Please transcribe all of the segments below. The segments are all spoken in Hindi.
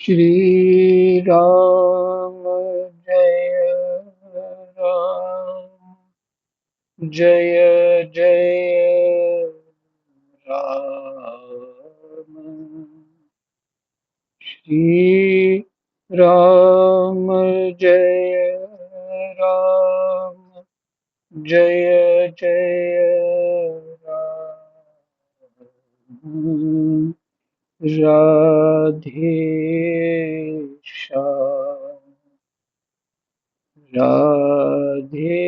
श्री राम जय राम जय जय राम। श्री राम जय राम जय जय राम। राधे श्याम राधे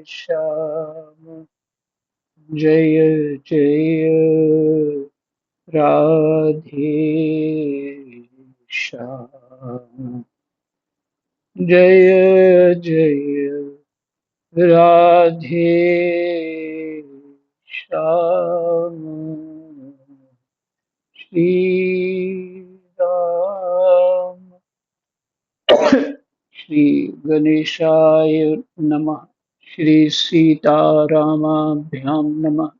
श्याम जय जय राधे श्याम जय जय राधे श्याम। श्री राम श्री गणेशाय नमः। श्री सीतारामाभ्यां नमः।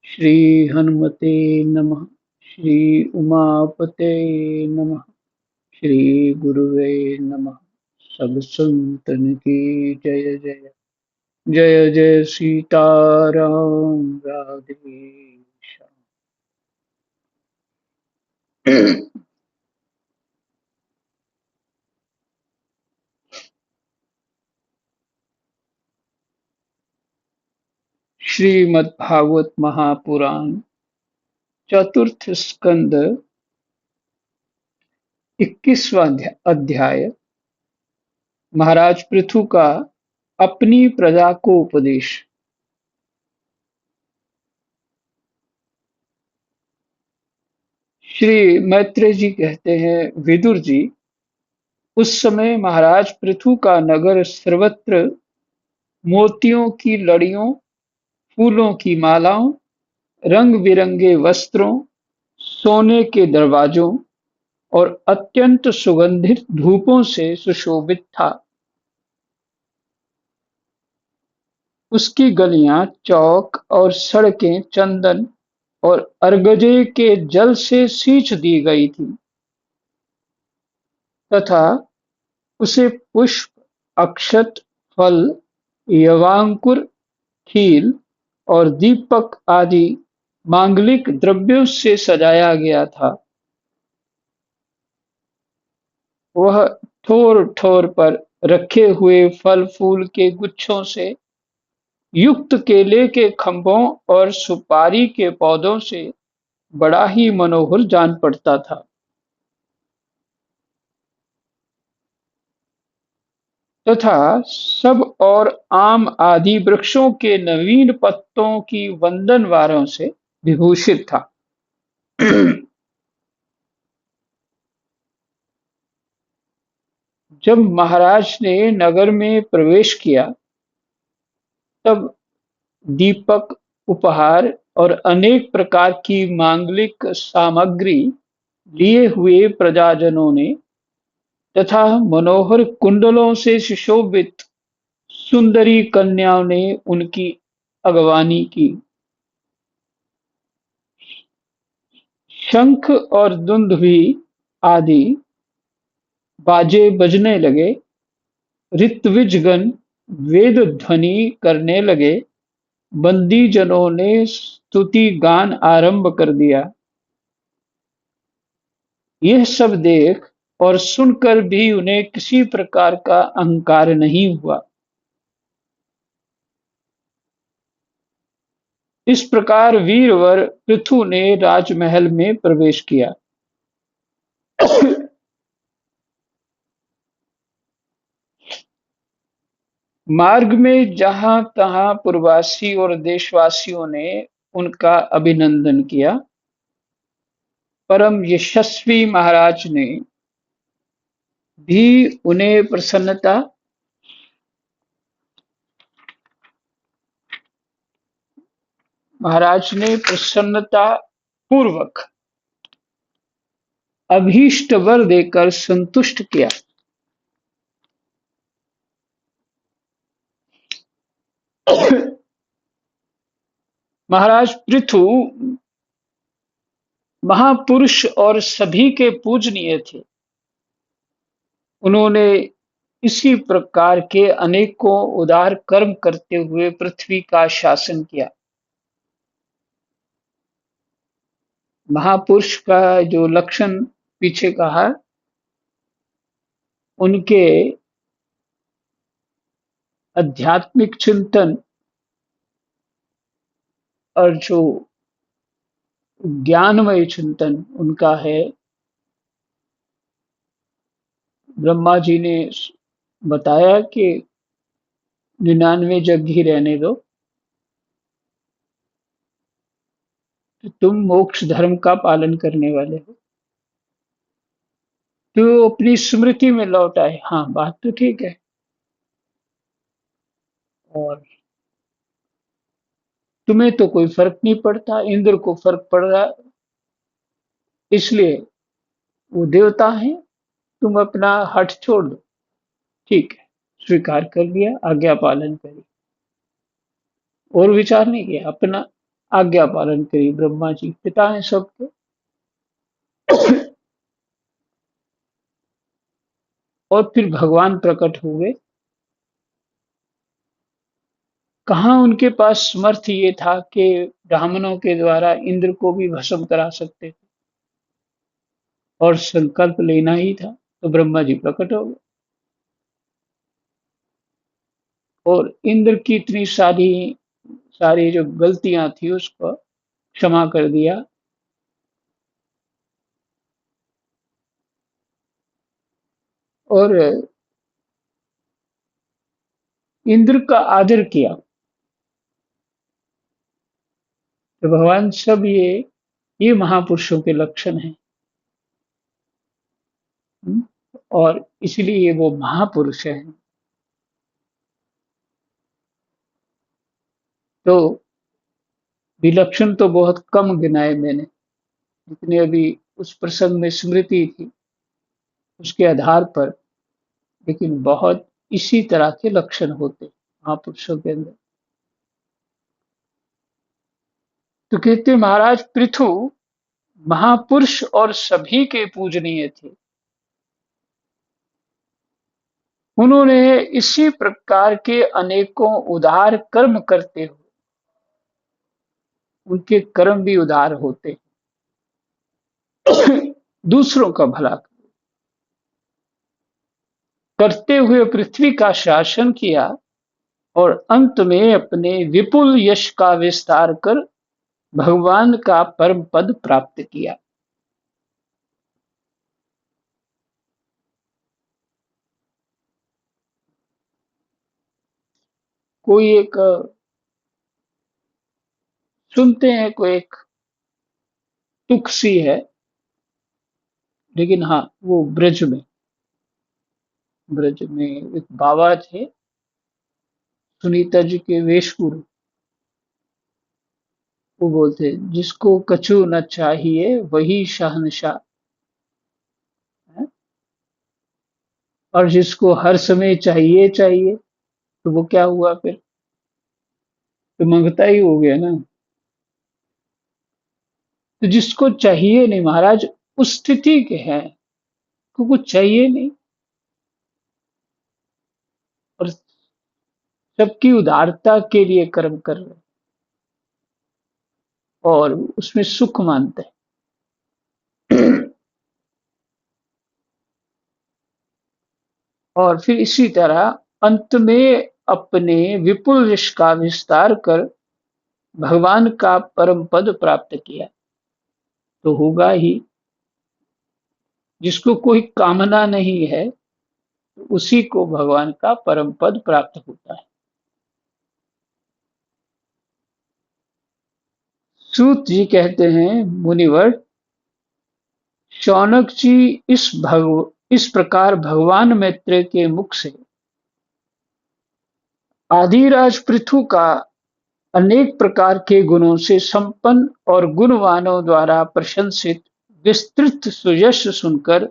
श्री हनुमते नमः। श्री उमापते नमः। श्री गुरुवे नमः। सब संतन की जय जय जय जय सीताराम राधे श्याम। श्रीमद्भागवत महापुराण चतुर्थ स्कंद 21वां अध्याय। महाराज पृथु का अपनी प्रजा को उपदेश। श्री मैत्रेय जी कहते हैं, विदुर जी, उस समय महाराज पृथु का नगर सर्वत्र मोतियों की लड़ियों, फूलों की मालाओं, रंग बिरंगे वस्त्रों, सोने के दरवाजों और अत्यंत सुगंधित धूपों से सुशोभित था। उसकी गलियां, चौक और सड़कें चंदन और अर्गजे के जल से सींच दी गई थी तथा उसे पुष्प, अक्षत, फल, यवांकुर, खील और दीपक आदि मांगलिक द्रव्यों से सजाया गया था। वह ठोर ठोर पर रखे हुए फल फूल के गुच्छों से युक्त केले के खंभों और सुपारी के पौधों से बड़ा ही मनोहर जान पड़ता था। तथा सब और आम आदि वृक्षों के नवीन पत्तों की वंदनवारों से विभूषित था। जब महाराज ने नगर में प्रवेश किया तब दीपक, उपहार और अनेक प्रकार की मांगलिक सामग्री लिए हुए प्रजाजनों ने तथा मनोहर कुंडलों से सुशोभित सुंदरी कन्याओं ने उनकी अगवानी की। शंख और दुंदुभि आदि बाजे बजने लगे, ऋत्विजगण वेद ध्वनि करने लगे, बंदी जनों ने स्तुति गान आरंभ कर दिया। यह सब देख और सुनकर भी उन्हें किसी प्रकार का अहंकार नहीं हुआ। इस प्रकार वीरवर पृथु ने राजमहल में प्रवेश किया। मार्ग में जहां तहां पूर्ववासी और देशवासियों ने उनका अभिनंदन किया। परम यशस्वी महाराज ने भी उन्हें प्रसन्नता पूर्वक अभीष्ट वर देकर संतुष्ट किया। महाराज पृथु महापुरुष और सभी के पूजनीय थे। उन्होंने इसी प्रकार के अनेकों उदार कर्म करते हुए पृथ्वी का शासन किया। महापुरुष का जो लक्षण पीछे कहा, उनके आध्यात्मिक चिंतन और जो ज्ञानमय चिंतन उनका है। ब्रह्मा जी ने बताया कि 99 जग ही रहने दो, तो तुम मोक्ष धर्म का पालन करने वाले हो, तो अपनी स्मृति में लौट आए। हाँ, बात तो ठीक है। और तुम्हें तो कोई फर्क नहीं पड़ता, इंद्र को फर्क पड़ रहा, इसलिए वो देवता हैं, तुम अपना हठ छोड़ दो। ठीक है, स्वीकार कर लिया, आज्ञा पालन करी, और विचार नहीं किया, अपना आज्ञा पालन करी। ब्रह्मा जी पिता हैं सबके। और फिर भगवान प्रकट हुए। कहाँ उनके पास समर्थ ये था कि ब्राह्मणों के द्वारा इंद्र को भी भस्म करा सकते थे, और संकल्प लेना ही था, तो ब्रह्मा जी प्रकट हो गए और इंद्र की इतनी सारी सारी जो गलतियां थी उसको क्षमा कर दिया। और इंद्र का आदर किया। तो भगवान सब ये महापुरुषों के लक्षण हैं। हम्म, और इसलिए वो महापुरुष हैं। तो विलक्षण तो बहुत कम गिनाए मैंने, जितने अभी उस प्रसंग में स्मृति थी उसके आधार पर, लेकिन बहुत इसी तरह के लक्षण होते महापुरुषों के अंदर। तो कहते महाराज पृथु महापुरुष और सभी के पूजनीय थे। उन्होंने इसी प्रकार के अनेकों उदार कर्म करते हुए, उनके कर्म भी उदार होते, दूसरों का भला करते हुए पृथ्वी का शासन किया, और अंत में अपने विपुल यश का विस्तार कर भगवान का परम पद प्राप्त किया। कोई एक सुनते हैं, कोई एक तुक सी है, लेकिन हाँ, वो ब्रज में एक बाबा थे, सुनीता जी के वेश गुरु। वो बोलते जिसको कछु न चाहिए वही शहंशाह है, और जिसको हर समय चाहिए चाहिए, तो वो क्या हुआ फिर, तो मंगता ही हो गया ना। तो जिसको चाहिए नहीं महाराज, उस स्थिति के हैं को कुछ चाहिए नहीं, और सबकी उदारता के लिए कर्म कर रहे हैं, और उसमें सुख मानते हैं। और फिर इसी तरह अंत में अपने विपुल यश का विस्तार कर भगवान का परम पद प्राप्त किया। तो होगा ही, जिसको कोई कामना नहीं है, तो उसी को भगवान का परम पद प्राप्त होता है। सूत जी कहते हैं, मुनिवर शौनक जी, इस प्रकार भगवान मैत्रेय के मुख से आदिराज पृथु का अनेक प्रकार के गुणों से संपन्न और गुणवानों द्वारा प्रशंसित विस्तृत सुयश सुनकर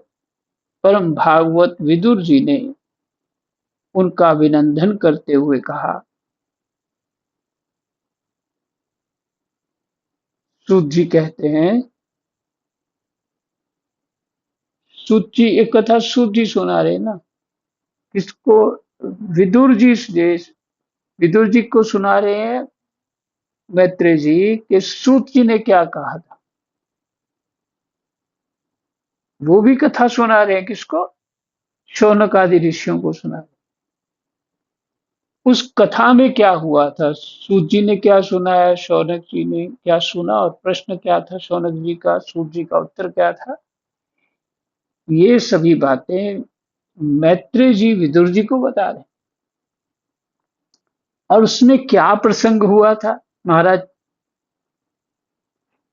परम भागवत विदुर जी ने उनका अभिनंदन करते हुए कहा। सूत जी कहते हैं, सूत जी एक कथा सूत जी सुना रहे ना, किसको? विदुर जी विदुर जी को सुना रहे हैं मैत्रेय जी कि सूत जी ने क्या कहा था। वो भी कथा सुना रहे हैं किसको? शौनक आदि ऋषियों को सुना रहे हैं। उस कथा में क्या हुआ था, सूत जी ने क्या सुनाया, शौनक जी ने क्या सुना, और प्रश्न क्या था शौनक जी का, सूत जी का उत्तर क्या था, ये सभी बातें मैत्रेय जी विदुर जी को बता रहे हैं। और उसमें क्या प्रसंग हुआ था महाराज,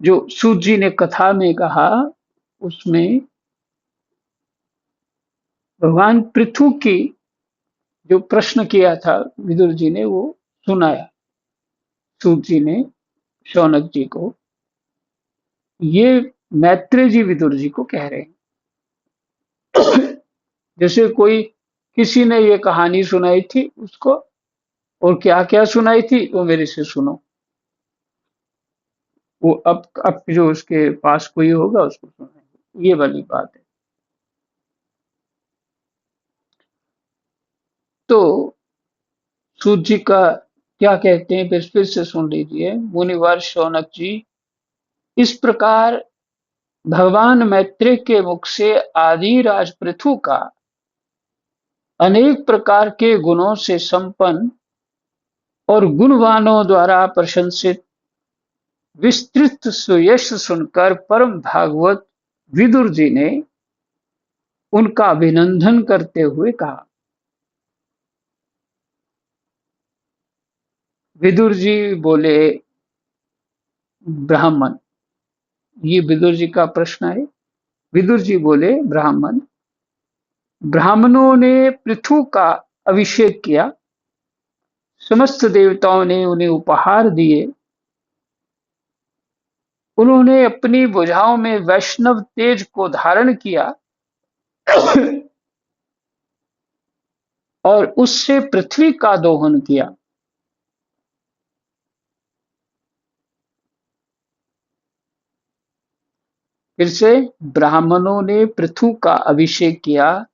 जो सूत जी ने कथा में कहा, उसमें भगवान पृथु की जो प्रश्न किया था विदुर जी ने, वो सुनाया सूत जी ने शौनक जी को। ये मैत्रेय जी विदुर जी को कह रहे हैं। जैसे कोई किसी ने ये कहानी सुनाई थी उसको, और क्या क्या सुनाई थी वो मेरे से सुनो। वो अब जो उसके पास कोई होगा उसको सुनाएंगे, ये वाली बात है। तो सूत जी का क्या कहते हैं फिर से सुन लीजिए। मुनिवर शौनक जी, इस प्रकार भगवान मैत्रेय के मुख से आदि राज पृथु का अनेक प्रकार के गुणों से संपन्न और गुणवानों द्वारा प्रशंसित विस्तृत सुयश सुनकर परम भागवत विदुर जी ने उनका अभिनंदन करते हुए कहा। विदुर जी बोले, ब्राह्मण, ये विदुर जी का प्रश्न है। विदुर जी बोले, ब्राह्मण, ब्राह्मणों ने पृथु का अभिषेक किया, समस्त देवताओं ने उन्हें उपहार दिए, उन्होंने अपनी भुजाओं में वैष्णव तेज को धारण किया और उससे पृथ्वी का दोहन किया। फिर से, ब्राह्मणों ने पृथु का अभिषेक किया,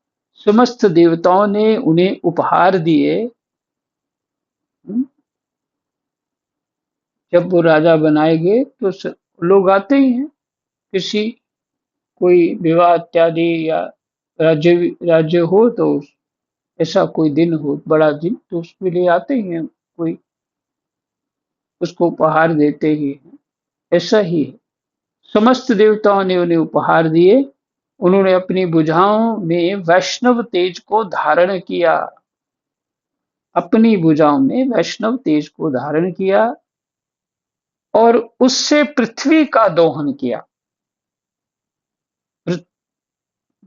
समस्त देवताओं ने उन्हें उपहार दिए। जब वो राजा बनाए गए तो लोग आते ही हैं, किसी कोई विवाह इत्यादि या राज्य राज्य हो तो ऐसा कोई दिन हो, बड़ा दिन, तो उसके लिए आते ही हैं, कोई उसको उपहार देते ही हैं। ऐसा ही है, समस्त देवताओं ने उन्हें उपहार दिए, उन्होंने अपनी भुजाओं में वैष्णव तेज को धारण किया, अपनी भुजाओं में वैष्णव तेज को धारण किया और उससे पृथ्वी का दोहन किया।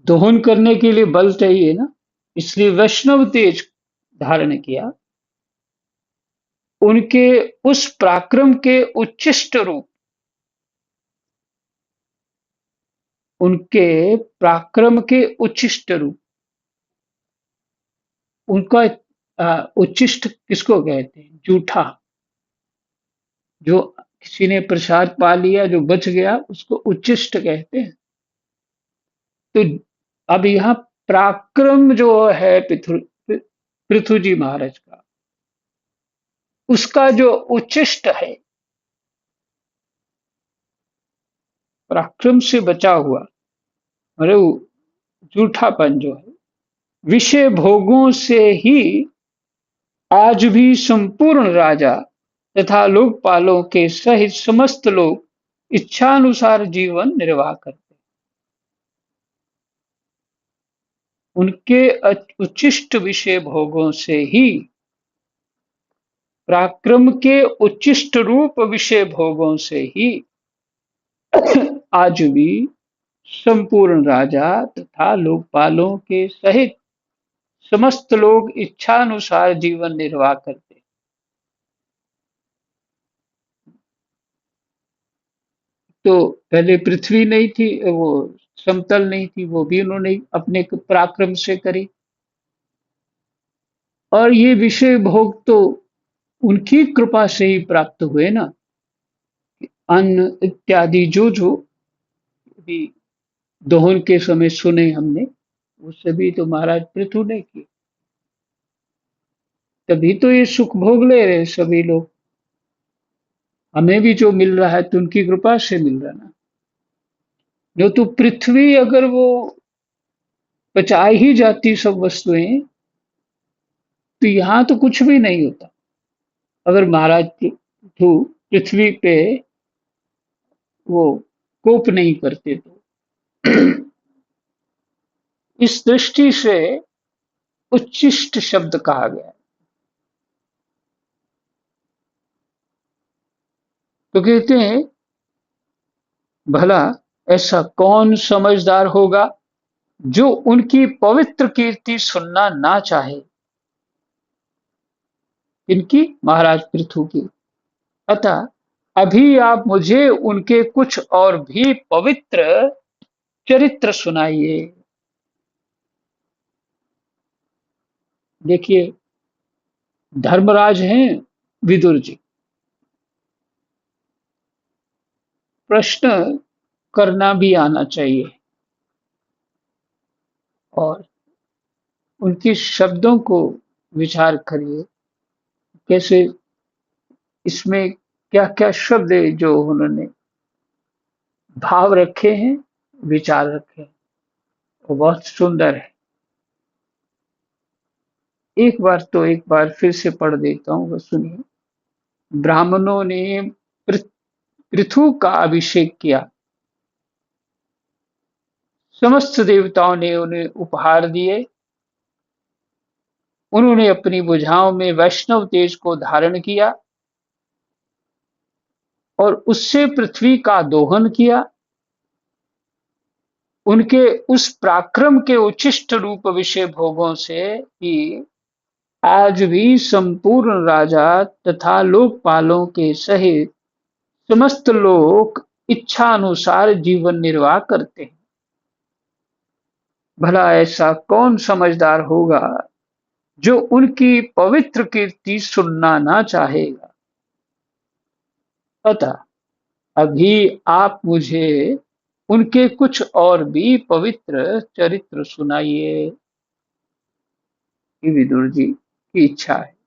दोहन करने के लिए बल चाहिए ना, इसलिए वैष्णव तेज धारण किया। उनके उस पराक्रम के उच्चिष्ट रूप, उनके पराक्रम के उच्चिष्ट रूप, उनका उच्चिष्ट किसको कहते हैं? जूठा, जो किसी ने प्रसाद पा लिया जो बच गया उसको उच्चिष्ट कहते हैं। तो अब यहाँ पराक्रम जो है पृथु जी महाराज का, उसका जो उच्चिष्ट है, पराक्रम से बचा हुआ, अरे जूठापन जो है, विषय भोगों से ही आज भी संपूर्ण राजा तथा लोकपालों के सहित समस्त लोग इच्छानुसार जीवन निर्वाह करते हैं। उनके उच्चिष्ट विषय भोगों से ही, पराक्रम के उच्चिष्ट रूप विषय भोगों से ही आज भी संपूर्ण राजा तथा लोकपालों के सहित समस्त लोग इच्छानुसार जीवन निर्वाह करते हैं। तो पहले पृथ्वी नहीं थी, वो समतल नहीं थी, वो भी उन्होंने अपने पराक्रम से करी। और ये विषय भोग तो उनकी कृपा से ही प्राप्त हुए ना, अन्न इत्यादि जो जो भी दोहन के समय सुने हमने, वो सभी तो महाराज पृथु ने किए। तभी तो ये सुख भोग ले रहे सभी लोग। हमें भी जो मिल रहा है तो उनकी कृपा से मिल रहा ना। जो तो पृथ्वी अगर वो पचा ही जाती सब वस्तुएं, तो यहाँ तो कुछ भी नहीं होता। अगर महाराज पृथु पृथ्वी पे वो कोप नहीं करते तो। इस दृष्टि से उच्छिष्ट शब्द कहा गया है। तो कहते हैं, भला ऐसा कौन समझदार होगा जो उनकी पवित्र कीर्ति सुनना ना चाहे। इनकी, महाराज पृथु की। अतः अभी आप मुझे उनके कुछ और भी पवित्र चरित्र सुनाइए। देखिए, धर्मराज हैं विदुर जी। प्रश्न करना भी आना चाहिए और उनके शब्दों को विचार करिए। कैसे इसमें क्या क्या शब्द है जो उन्होंने भाव रखे हैं, विचार रखे हैं, वो बहुत सुंदर है। एक बार फिर से पढ़ देता हूँ, बस सुनिए। ब्राह्मणों ने पृथु का अभिषेक किया। समस्त देवताओं ने उन्हें उपहार दिए। उन्होंने अपनी भुजाओं में वैष्णव तेज को धारण किया और उससे पृथ्वी का दोहन किया। उनके उस पराक्रम के उच्छिष्ट रूप विषय भोगों से ही आज भी संपूर्ण राजा तथा लोकपालों के सहित समस्त लोग इच्छा अनुसार जीवन निर्वाह करते हैं। भला ऐसा कौन समझदार होगा जो उनकी पवित्र कीर्ति सुनना ना चाहेगा। अतः अभी आप मुझे उनके कुछ और भी पवित्र चरित्र सुनाइए। ये विदुर जी की इच्छा है।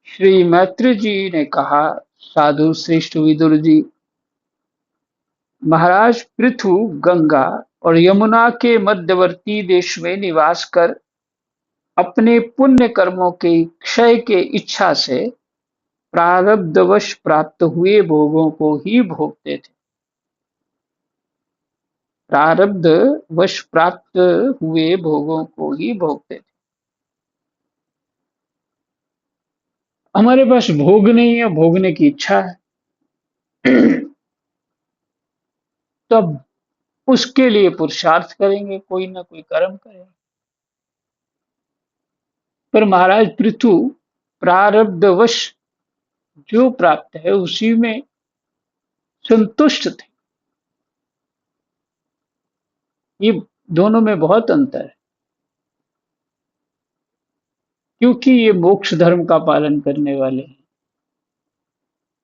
श्री मैत्री जी ने कहा, साधु श्रेष्ठ विदुर जी, महाराज पृथु गंगा और यमुना के मध्यवर्ती देश में निवास कर अपने पुण्य कर्मों के क्षय के इच्छा से प्रारब्धवश प्राप्त हुए भोगों को ही भोगते थे। प्रारब्धवश प्राप्त हुए भोगों को ही भोगते थे। हमारे पास भोग नहीं है, भोगने की इच्छा है, तब उसके लिए पुरुषार्थ करेंगे, कोई ना कोई कर्म करेंगे। पर महाराज पृथु प्रारब्धवश जो प्राप्त है उसी में संतुष्ट थे। ये दोनों में बहुत अंतर है, क्योंकि ये मोक्ष धर्म का पालन करने वाले हैं,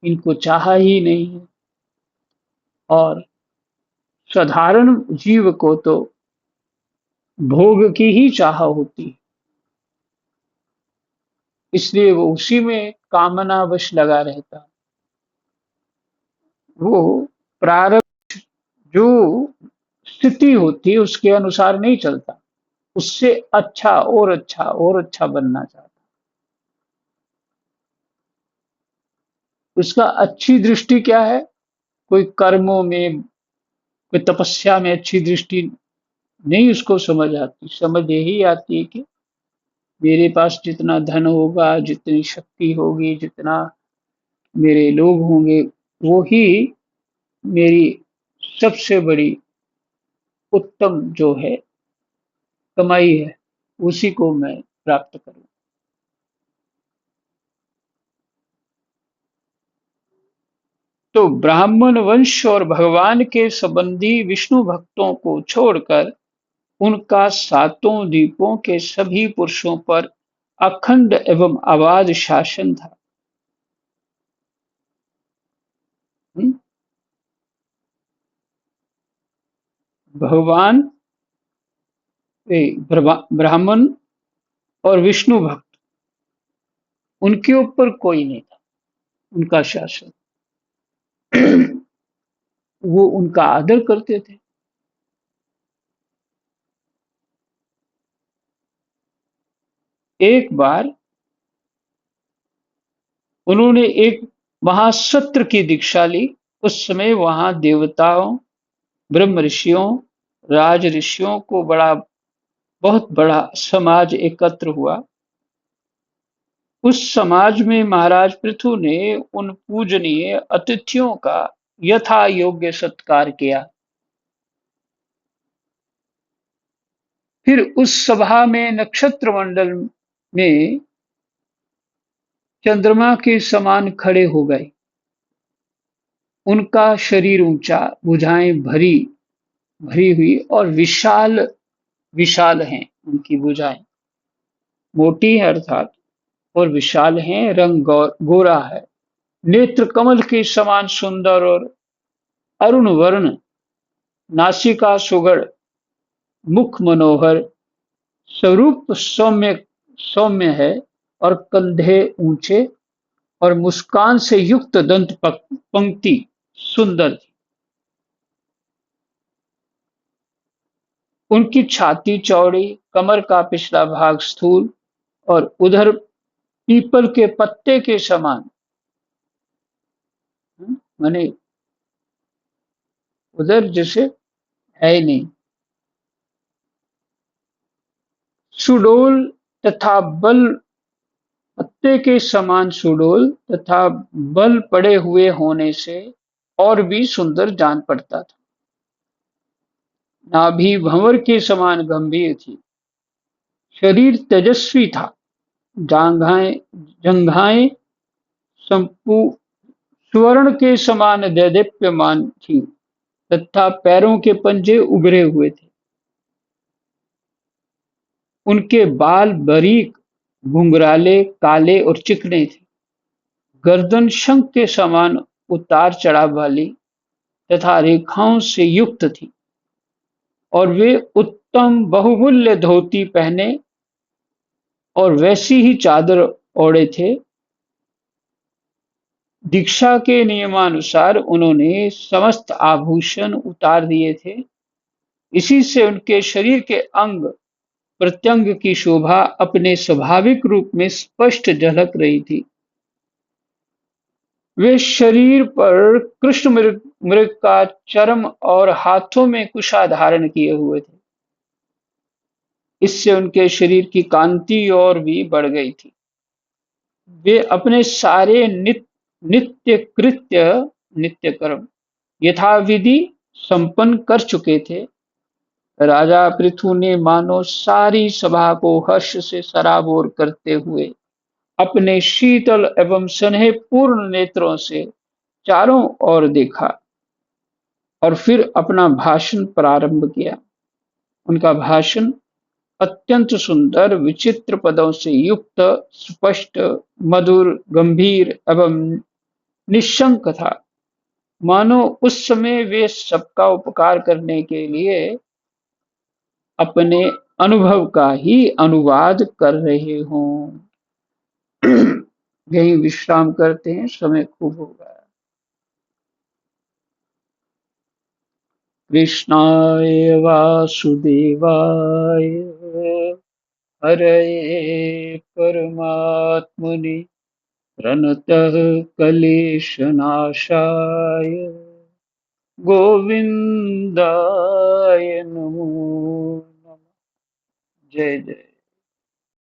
इनको चाहा ही नहीं है। और साधारण जीव को तो भोग की ही चाह होती है, इसलिए वो उसी में कामनावश लगा रहता है। वो प्रारब्ध जो स्थिति होती है उसके अनुसार नहीं चलता, उससे अच्छा और अच्छा और अच्छा बनना चाहता। उसका अच्छी दृष्टि क्या है? कोई कर्मों में, कोई तपस्या में अच्छी दृष्टि नहीं उसको समझ आती। समझ यही आती है कि मेरे पास जितना धन होगा, जितनी शक्ति होगी, जितना मेरे लोग होंगे, वो ही मेरी सबसे बड़ी उत्तम जो है कमाई है, उसी को मैं प्राप्त करूँ। तो ब्राह्मण वंश और भगवान के संबंधी विष्णु भक्तों को छोड़कर उनका सातों द्वीपों के सभी पुरुषों पर अखंड एवं अबाध शासन था। भगवान, ब्राह्मण और विष्णु भक्त, उनके ऊपर कोई नहीं था। उनका शासन, वो उनका आदर करते थे। एक बार उन्होंने एक महासत्र की दीक्षा ली। उस समय वहां देवताओं, ब्रह्म ऋषियों, राज ऋषियों को बहुत बड़ा समाज एकत्र हुआ। उस समाज में महाराज पृथु ने उन पूजनीय अतिथियों का यथा योग्य सत्कार किया। फिर उस सभा में नक्षत्र मंडल में चंद्रमा के समान खड़े हो गए। उनका शरीर ऊंचा, भुजाएं भरी भरी हुई और विशाल विशाल हैं। उनकी भुजाएं मोटी है अर्थात, और विशाल हैं। रंग गोरा है। नेत्र कमल के समान सुंदर और अरुण वर्ण, नासिका सुगढ़, मुख मनोहर, स्वरूप सौम्य सौम्य है, और कंधे ऊंचे, और मुस्कान से युक्त दंत पंक्ति सुंदर थी। उनकी छाती चौड़ी, कमर का पिछला भाग स्थूल और उधर पीपल के पत्ते के समान, माने उधर जैसे है ही नहीं, सुडोल तथा बल, पत्ते के समान सुडोल तथा बल पड़े हुए होने से और भी सुंदर जान पड़ता था। नाभि भंवर के समान गंभीर थी। शरीर तेजस्वी था। जांघाएं जंघाएं संपू स्वर्ण के समान दैदीप्यमान थी, तथा पैरों के पंजे उभरे हुए थे। उनके बाल बारीक, घुंघराले, काले और चिकने थे। गर्दन शंख के समान उतार चढ़ाव वाली तथा रेखाओं से युक्त थी, और वे उत्तम बहुमूल्य धोती पहने और वैसी ही चादर ओढ़े थे। दीक्षा के नियमानुसार उन्होंने समस्त आभूषण उतार दिए थे। इसी से उनके शरीर के अंग प्रत्यंग की शोभा अपने स्वाभाविक रूप में स्पष्ट झलक रही थी। वे शरीर पर कृष्ण मृग मृग का चर्म और हाथों में कुशा धारण किए हुए थे। इससे उनके शरीर की कांति और भी बढ़ गई थी। वे अपने सारे नित्य कृत्य, नित्य कर्म यथाविधि संपन्न कर चुके थे। राजा पृथु ने मानो सारी सभा को हर्ष से सराबोर करते हुए अपने शीतल एवं स्नेहपूर्ण नेत्रों से चारों ओर देखा और फिर अपना भाषण प्रारंभ किया। उनका भाषण अत्यंत सुंदर, विचित्र पदों से युक्त, स्पष्ट, मधुर, गंभीर एवं निशंक था। मानो उस समय वे सबका उपकार करने के लिए अपने अनुभव का ही अनुवाद कर रहे हों। यही विश्राम करते हैं, समय खूब हो गया। कृष्णाय वासुदेवाय हरये परमात्मने प्रणतः क्लेशनाशाय गोविन्दाय नमो नमः। जय जय।